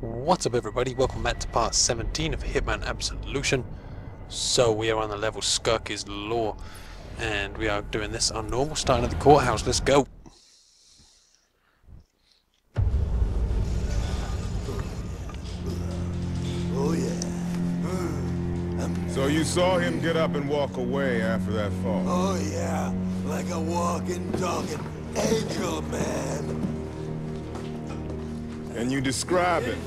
What's up everybody, welcome back to part 17 of Hitman Absolution. So we are on the level Skurky's Law and we are doing this on normal, starting at the courthouse. Let's go! Oh yeah. So you saw him get up and walk away after that fall? Oh yeah. Like a walking, talking angel, man. Can you describe him?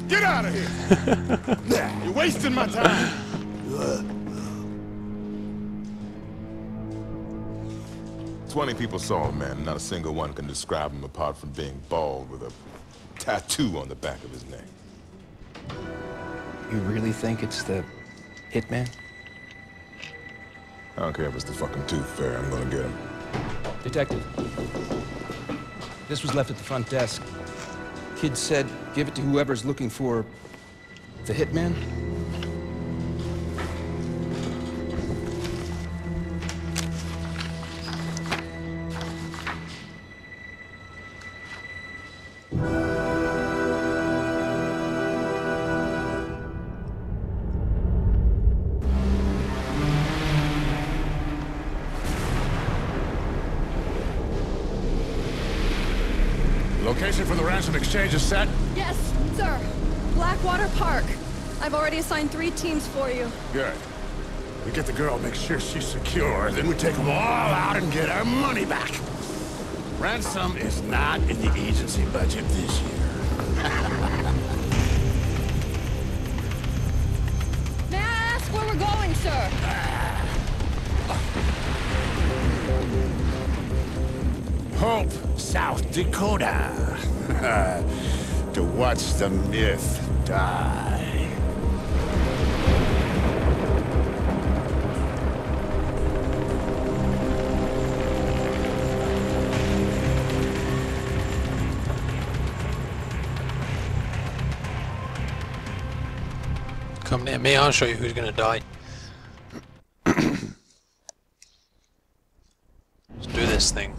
Get out of here! You're wasting my time! 20 people saw him, man. Not a single one can describe him apart from being bald with a tattoo on the back of his neck. You really think it's the Hitman? I don't care if it's the fucking tooth fairy. I'm gonna get him. Detective. This was left at the front desk. Kid said, give it to whoever's looking for the Hitman. Location for the ransom exchange is set? Yes, sir. Blackwater Park. I've already assigned 3 teams for you. Good. We get the girl, make sure she's secure, then we take them all out and get our money back. Ransom is not in the agency budget this year. May I ask where we're going, sir? Hope, South Dakota. To watch the myth die. Come near me, I'll show you who's gonna die. Let's do this thing.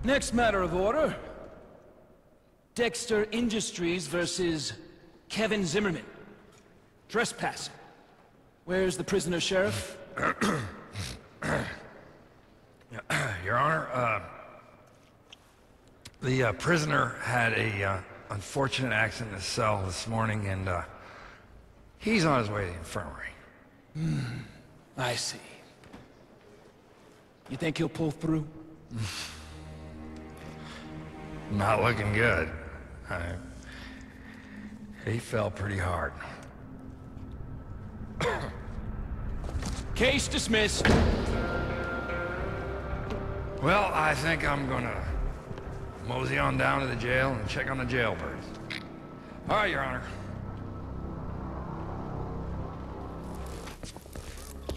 Next matter of order. Dexter Industries versus Kevin Zimmerman. Trespassing. Where's the prisoner, Sheriff? Your Honor, the prisoner had a unfortunate accident in his cell this morning, and he's on his way to the infirmary. I see. You think he'll pull through? Not looking good. He fell pretty hard. Case dismissed. Well, I think I'm gonna mosey on down to the jail and check on the jailbirds. All right, Your Honor.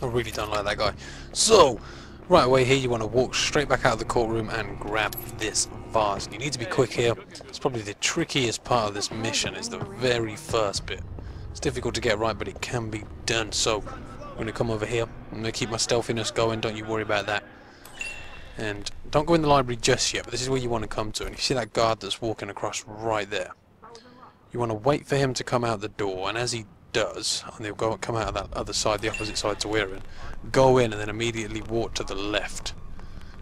I really don't like that guy. So, right away here you want to walk straight back out of the courtroom and grab this vase. You need to be quick here. It's probably the trickiest part of this mission, is the very first bit. It's difficult to get right, but it can be done. So, I'm going to come over here. I'm going to keep my stealthiness going, don't you worry about that. And don't go in the library just yet, but this is where you want to come to. And you see that guard that's walking across right there. You want to wait for him to come out the door, and as he does, and they'll come out of that other side, the opposite side to we're in, go in and then immediately walk to the left,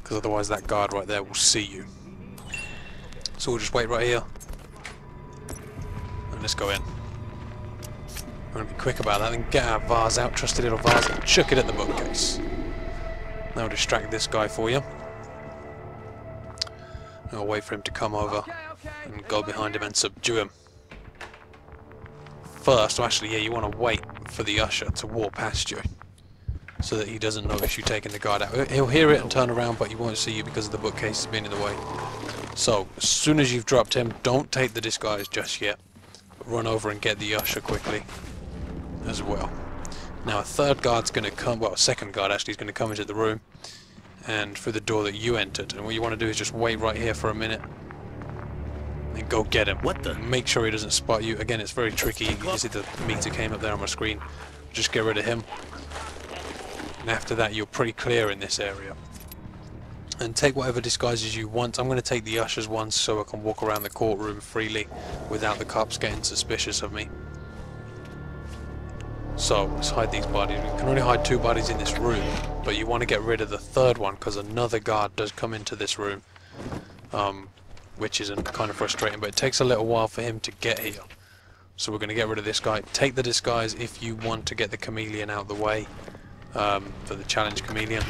because otherwise that guard right there will see you. So we'll just wait right here and let's go in. We're going to be quick about that, then get our vase out, trusty little vase, and chuck it at the bookcase. That'll distract this guy for you. And I'll wait for him to come over and go behind him and subdue him. first, or actually, yeah, you want to wait for the usher to walk past you, so that he doesn't notice you taking the guard out. He'll hear it and turn around, but he won't see you because of the bookcase being in the way. So, as soon as you've dropped him, don't take the disguise just yet. Run over and get the usher quickly as well. Now a third guard's going to come, well a second guard actually is going to come into the room and through the door that you entered, and what you want to do is just wait right here for a minute and go get him. What the? Make sure he doesn't spot you. Again, it's very tricky. You can see the meter came up there on my screen. Just get rid of him, and after that you're pretty clear in this area. And take whatever disguises you want. I'm going to take the usher's ones so I can walk around the courtroom freely without the cops getting suspicious of me. So, let's hide these bodies. We can only hide 2 bodies in this room, but you want to get rid of the third one because another guard does come into this room, which is kind of frustrating, but it takes a little while for him to get here. So we're going to get rid of this guy. Take the disguise if you want to get the chameleon out of the way, for the challenge chameleon,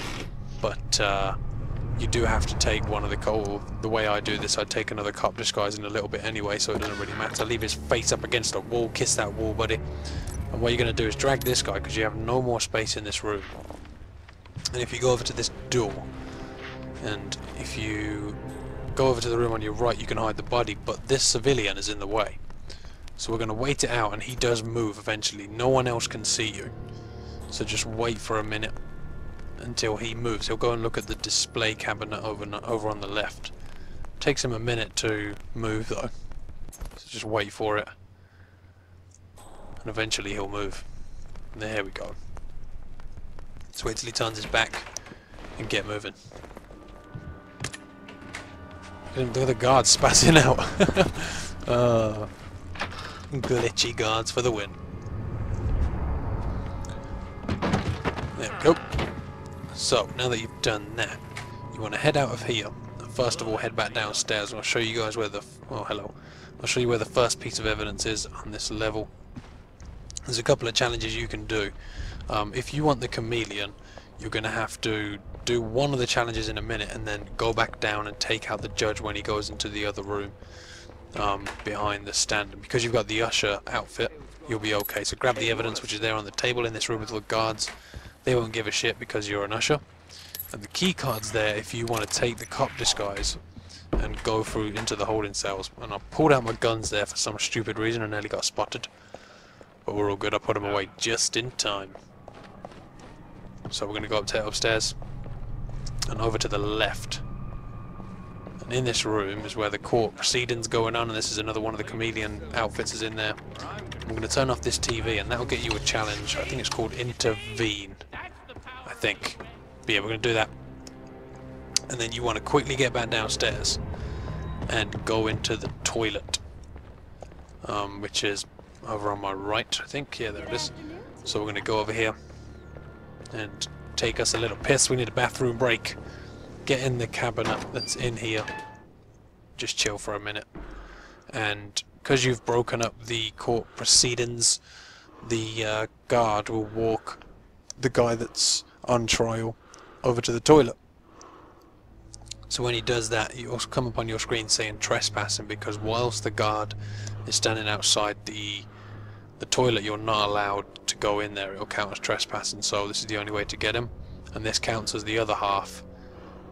but you do have to take one of the way I do this, I'd take another cop disguise in a little bit anyway, so it doesn't really matter. Leave his face up against a wall, kiss that wall, buddy. And what you're going to do is drag this guy, because you have no more space in this room. And if you go over to this door, and if you go over to the room on your right, you can hide the body, but this civilian is in the way. So we're going to wait it out, and he does move eventually. No one else can see you. So just wait for a minute until he moves. He'll go and look at the display cabinet over on the left. Takes him a minute to move though. So just wait for it. And eventually he'll move. There we go. Let's wait till he turns his back and get moving. Look at the guards spazzing out. Glitchy guards for the win. There we go. So, now that you've done that, you want to head out of here. First of all, head back downstairs, and I'll show you guys where the... oh, hello. I'll show you where the first piece of evidence is on this level. There's a couple of challenges you can do. If you want the chameleon, you're going to have to do one of the challenges in a minute, and then go back down and take out the judge when he goes into the other room behind the stand. And because you've got the usher outfit, you'll be okay. So grab the evidence which is there on the table in this room with all the guards. They won't give a shit because you're an usher. And the key card's there if you want to take the cop disguise and go through into the holding cells. And I pulled out my guns there for some stupid reason and nearly got spotted. But we're all good, I put them away just in time. So we're going to go upstairs and over to the left. And in this room is where the court proceedings going on, and this is another one of the chameleon outfits is in there. I'm going to turn off this TV and that'll get you a challenge. I think it's called Intervene. I think. But yeah, we're going to do that. And then you want to quickly get back downstairs and go into the toilet. Which is over on my right, I think. Yeah, there it is. So we're going to go over here and take us a little piss. We need a bathroom break. Get in the cabinet that's in here. Just chill for a minute. And because you've broken up the court proceedings, the guard will walk the guy that's on trial over to the toilet. So when he does that, you also come up on your screen saying trespassing, because whilst the guard is standing outside the toilet, you're not allowed to go in there. It'll count as trespassing, so this is the only way to get him. And this counts as the other half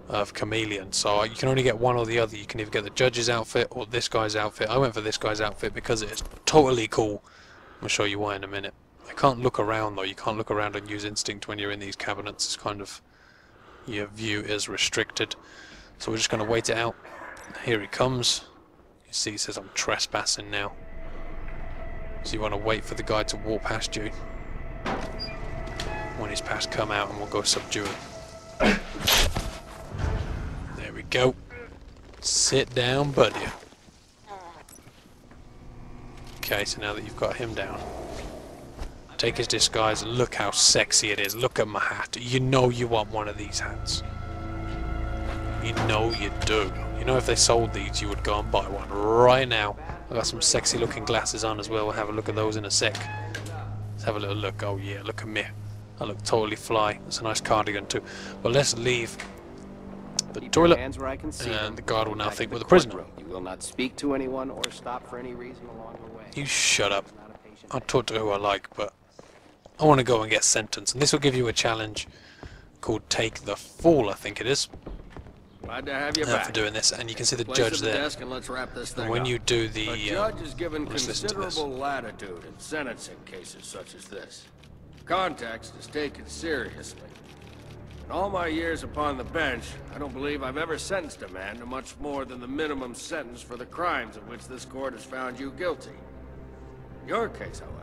of chameleon. So you can only get one or the other. You can either get the judge's outfit or this guy's outfit. I went for this guy's outfit because it is totally cool. I'll show you why in a minute. I can't look around though. You can't look around and use instinct when you're in these cabinets. It's kind of, your view is restricted. So we're just going to wait it out. Here he comes. You see, he says I'm trespassing now. So you want to wait for the guy to walk past you. When he's past, come out and we'll go subdue him. There we go. Sit down, buddy. Okay, so now that you've got him down, take his disguise and look how sexy it is. Look at my hat. You know you want one of these hats. You know you do. You know if they sold these, you would go and buy one right now. I've got some sexy looking glasses on as well. We'll have a look at those in a sec. Let's have a little look. Oh yeah, look at me. I look totally fly. It's a nice cardigan too. But let's leave the toilet, and the guard will now think we're the prisoner. You will not speak to anyone or stop for any reason along the way. You shut up. I'll talk to who I like, but I want to go and get sentenced. And this will give you a challenge called Take the Fall, I think it is. Glad to have you back. For doing this, and you can see the Place judge at the there. desk and let's wrap this thing And when up. you do the The judge is given let's listen to this. considerable latitude in sentencing cases such as this. Context is taken seriously. In all my years upon the bench, I don't believe I've ever sentenced a man to much more than the minimum sentence for the crimes of which this court has found you guilty. In your case, however,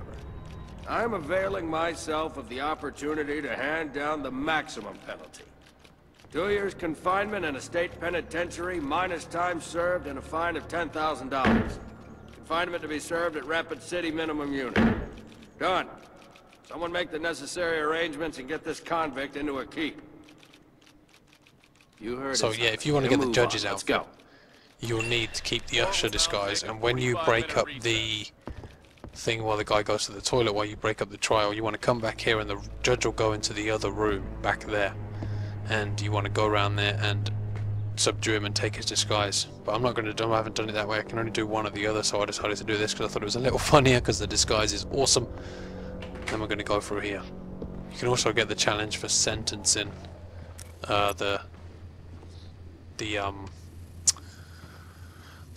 I'm availing myself of the opportunity to hand down the maximum penalty. 2 years confinement in a state penitentiary, minus time served and a fine of $10,000. Confinement to be served at Rapid City minimum unit. Done. Someone make the necessary arrangements and get this convict into a keep. You heard So it, yeah, if you want to get the judge's Let's outfit, go. you'll need to keep the usher disguise, and when you break up the thing while the guy goes to the toilet, while you break up the trial, you want to come back here and the judge will go into the other room back there, and you want to go around there and subdue him and take his disguise. But I'm not going to do, I haven't done it that way. I can only do one or the other, so I decided to do this because I thought it was a little funnier, because the disguise is awesome. Then we're going to go through here. You can also get the challenge for sentencing the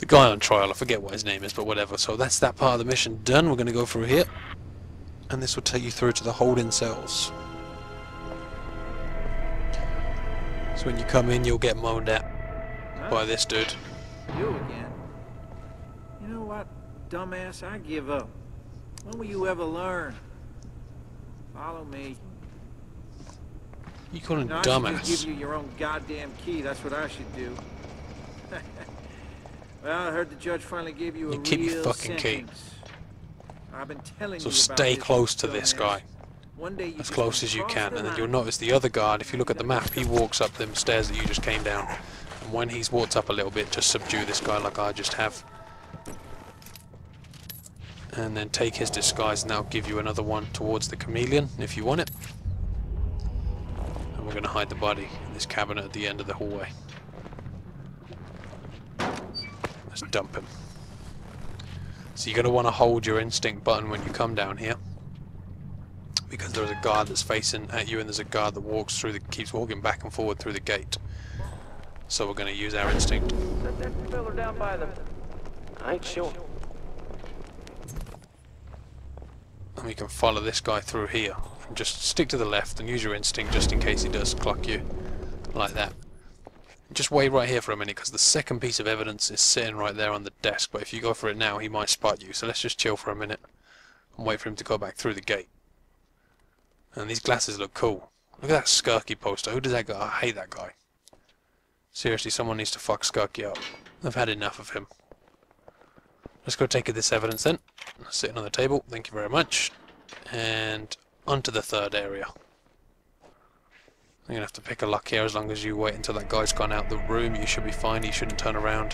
guy on trial. I forget what his name is, but whatever. So that's that part of the mission done. We're going to go through here, and this will take you through to the holding cells. So when you come in, you'll get moaned at by this dude. You again? You know what, dumbass? I give up. When will you ever learn? Follow me. You call him No, I should just dumbass. give you your own goddamn key. That's what I should do. Well, I heard the judge finally gave you a You keep your real fucking key. sentence. I've been telling So you about stay this, close to dumbass. this guy, One day you as just close as you cross can, the and then line. you'll notice the other guard, if you look at the map, he walks up them stairs that you just came down. And when he's walked up a little bit, just subdue this guy like I just have. And then take his disguise, and that'll give you another one towards the chameleon, if you want it. And we're going to hide the body in this cabinet at the end of the hallway. Let's dump him. So you're going to want to hold your instinct button when you come down here, because there's a guard that's facing at you, and there's a guard that walks through keeps walking back and forward through the gate. So we're going to use our instinct. Set that filler down by the... I ain't sure. And we can follow this guy through here. And just stick to the left and use your instinct just in case he does clock you. Like that. Just wait right here for a minute, because the second piece of evidence is sitting right there on the desk. But if you go for it now, he might spot you. So let's just chill for a minute and wait for him to go back through the gate. And these glasses look cool. Look at that Skurky poster. Who does that guy? I hate that guy. Seriously, someone needs to fuck Skurky up. I've had enough of him. Let's go take this evidence then. Sitting on the table. Thank you very much. And onto the third area. You're going to have to pick a lock here. As long as you wait until that guy's gone out the room, you should be fine. He shouldn't turn around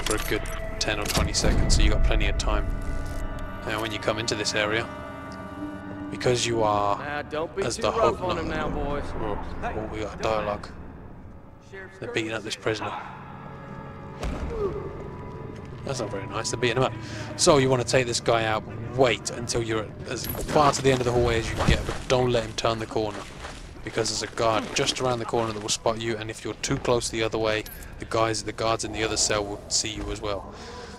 for a good 10 or 20 seconds, so you got plenty of time. Now when you come into this area, because you are don't be as too the rough on him now, boys. Oh, we got a dialogue. They're beating up this prisoner. That's not very nice. They're beating him up. So you want to take this guy out. Wait until you're as far to the end of the hallway as you can get, but don't let him turn the corner, because there's a guard just around the corner that will spot you, and if you're too close the other way, the guards in the other cell will see you as well.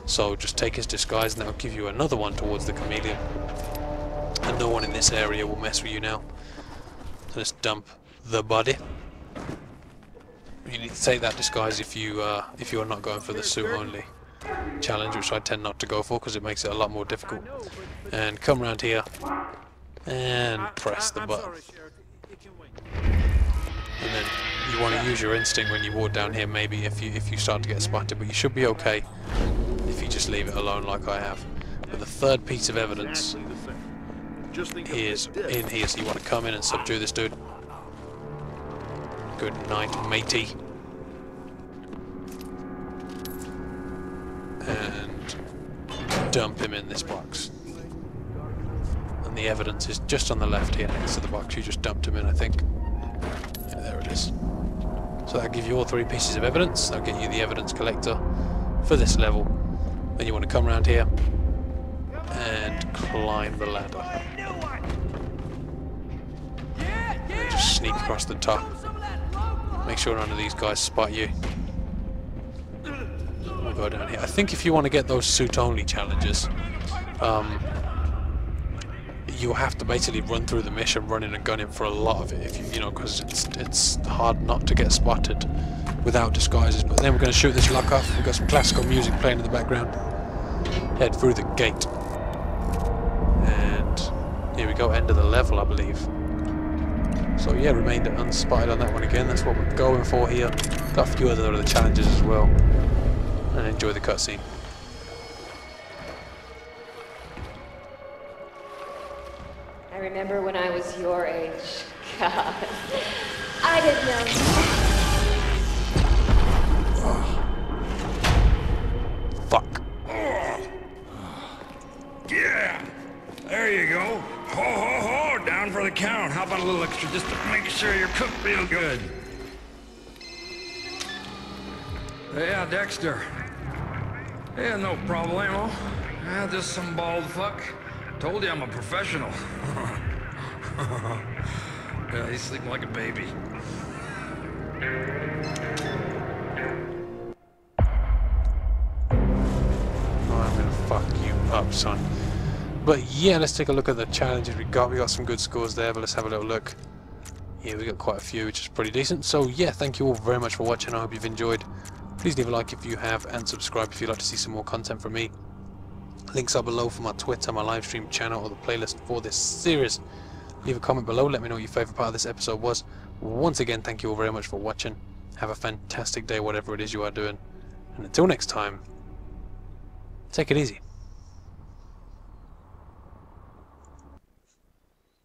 So just take his disguise, and that'll give you another one towards the chameleon. And no one in this area will mess with you now. So let's dump the body. You need to take that disguise if you are not going for the suit only challenge, which I tend not to go for because it makes it a lot more difficult. And come around here and press the button. And then you want to use your instinct when you walk down here, maybe if you start to get spotted, but you should be okay if you just leave it alone like I have. And the third piece of evidence is in here, so you want to come in and subdue this dude. Good night, matey. And dump him in this box. And the evidence is just on the left here next to the box. You just dumped him in, I think. Yeah, there it is. So that'll give you all three pieces of evidence. That'll get you the evidence collector for this level. Then you want to come around here and climb the ladder. And just sneak across the top. Make sure none of these guys spot you. We'll go down here. I think if you want to get those suit-only challenges, you have to basically run through the mission running and gunning for a lot of it, if you know, because it's hard not to get spotted without disguises. But then we're going to shoot this lock off. We've got some classical music playing in the background. Head through the gate. And here we go, end of the level, I believe. So yeah, remained unspotted on that one again. That's what we're going for here. Got a few other challenges as well. And enjoy the cutscene. I remember when I was your age. God, I didn't know. Fuck. Yeah! There you go. Ho, ho, ho! Down for the count. How about a little extra just to make sure you're cooked real good? Yeah, Dexter. Yeah, no problemo. Yeah, just some bald fuck. Told you I'm a professional. Yeah, he's sleeping like a baby. I'm gonna fuck you up, son. But yeah, let's take a look at the challenges we got. We got some good scores there, but let's have a little look. Yeah, we got quite a few, which is pretty decent. So yeah, thank you all very much for watching. I hope you've enjoyed. Please leave a like if you have, and subscribe if you'd like to see some more content from me. Links are below for my Twitter, my live stream channel, or the playlist for this series. Leave a comment below, let me know what your favourite part of this episode was. Once again, thank you all very much for watching. Have a fantastic day, whatever it is you are doing. And until next time, take it easy.